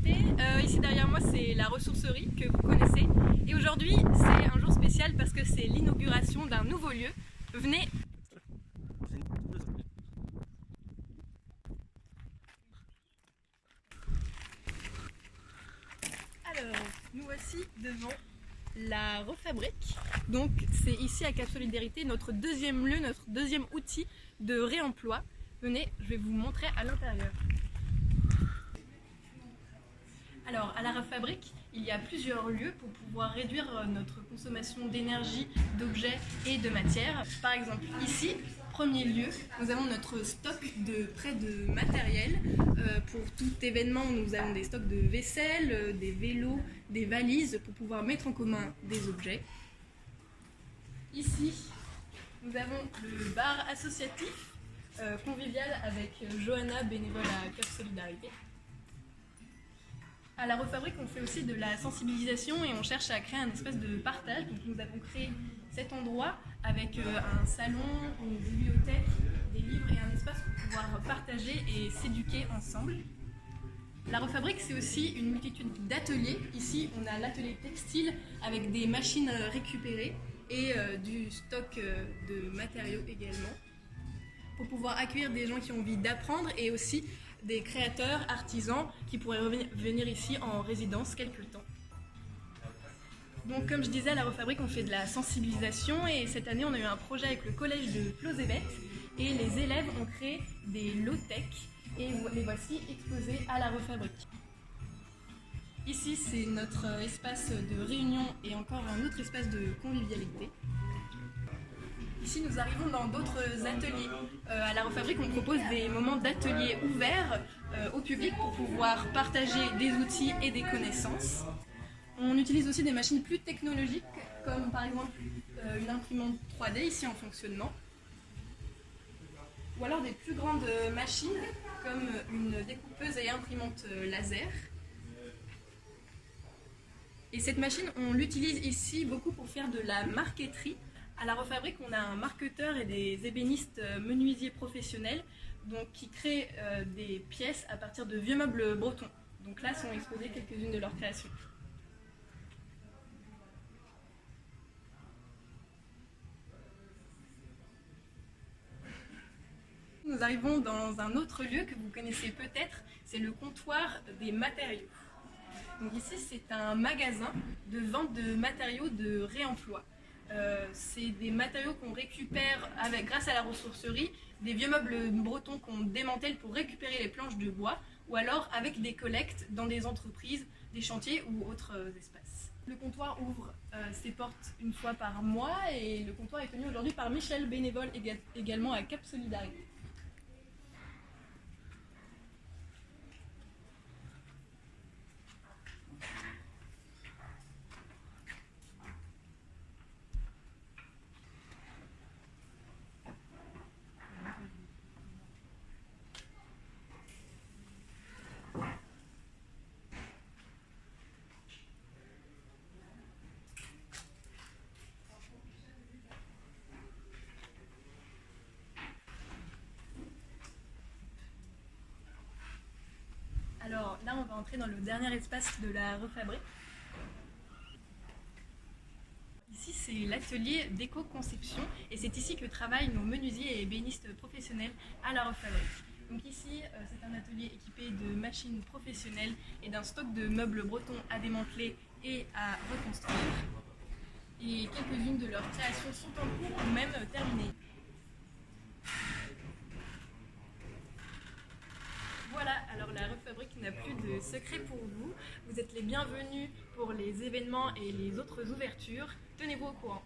Solidarité. Ici derrière moi c'est la ressourcerie que vous connaissez. Et aujourd'hui c'est un jour spécial parce que c'est l'inauguration d'un nouveau lieu. Venez. Alors, nous voici devant la Refabrique. Donc c'est ici à Cap Solidarité notre deuxième lieu, notre deuxième outil de réemploi. Venez, je vais vous montrer à l'intérieur. Alors, à la Refabrique, il y a plusieurs lieux pour pouvoir réduire notre consommation d'énergie, d'objets et de matière. Par exemple, ici, premier lieu, nous avons notre stock de prêt de matériel. Pour tout événement, nous avons des stocks de vaisselle, des vélos, des valises pour pouvoir mettre en commun des objets. Ici, nous avons le bar associatif convivial avec Johanna, bénévole à Cap Solidarité. À la Refabrique, on fait aussi de la sensibilisation et on cherche à créer un espace de partage. Donc nous avons créé cet endroit avec un salon, une bibliothèque, des livres et un espace pour pouvoir partager et s'éduquer ensemble. La Refabrique, c'est aussi une multitude d'ateliers. Ici, on a l'atelier textile avec des machines récupérées et du stock de matériaux également, pour pouvoir accueillir des gens qui ont envie d'apprendre et aussi des créateurs, artisans qui pourraient venir ici en résidence quelque temps. Donc comme je disais, à la Refabrique, on fait de la sensibilisation et cette année on a eu un projet avec le collège de Plozébet et les élèves ont créé des low-tech et les voici exposés à la Refabrique. Ici c'est notre espace de réunion et encore un autre espace de convivialité. Ici, nous arrivons dans d'autres ateliers. À la Refabrique, on propose des moments d'ateliers ouverts au public pour pouvoir partager des outils et des connaissances. On utilise aussi des machines plus technologiques, comme par exemple une imprimante 3D ici en fonctionnement. Ou alors des plus grandes machines, comme une découpeuse et imprimante laser. Et cette machine, on l'utilise ici beaucoup pour faire de la marqueterie. À la Refabrique, on a un marqueteur et des ébénistes menuisiers professionnels qui créent des pièces à partir de vieux meubles bretons. Donc là sont exposées quelques-unes de leurs créations. Nous arrivons dans un autre lieu que vous connaissez peut-être, c'est le comptoir des matériaux. Donc ici, c'est un magasin de vente de matériaux de réemploi. C'est des matériaux qu'on récupère grâce à la ressourcerie, des vieux meubles bretons qu'on démantèle pour récupérer les planches de bois, ou alors avec des collectes dans des entreprises, des chantiers ou autres espaces. Le comptoir ouvre ses portes une fois par mois et le comptoir est tenu aujourd'hui par Michel, bénévole également à Cap Solidarité. Alors là, on va entrer dans le dernier espace de la Refabrique. Ici, c'est l'atelier d'éco-conception et c'est ici que travaillent nos menuisiers et ébénistes professionnels à la Refabrique. Donc ici, c'est un atelier équipé de machines professionnelles et d'un stock de meubles bretons à démanteler et à reconstruire. Et quelques-unes de leurs créations sont en cours ou même terminées. Voilà, alors la Refabrique n'a plus de secret pour vous. Vous êtes les bienvenus pour les événements et les autres ouvertures. Tenez-vous au courant.